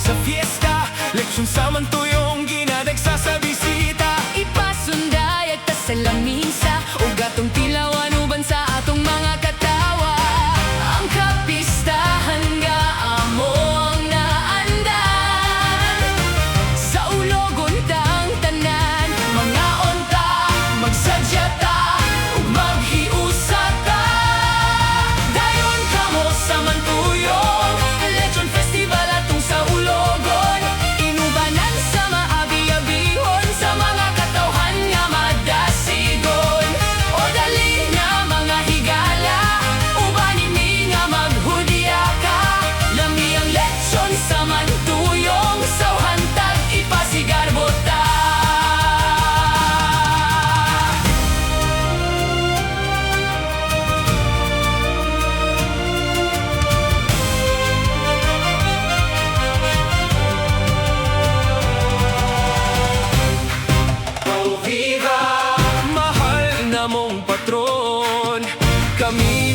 sa fiesta, leksyon sa mantuyong ginadagsa sa bisita. Ipasunday at sa lamisa o gatong tilawan uban sa atong mga katawa. Ang kapistahan nga amo ang naandan, sa ulogon tang tanan, mga onta, magsadyata ug maghiusata. Dayon kamo sa mantuyong Lechon Festival atong sa ulogon, inubanan sa maabi-abihon sa mga katawhan nga madasigon. O dali na mga higala, ubanin mi nga maghudyaka. Lami ang lechon sa mantuyong, sa hantag ipasigarbota. Mahal na mong patron, kami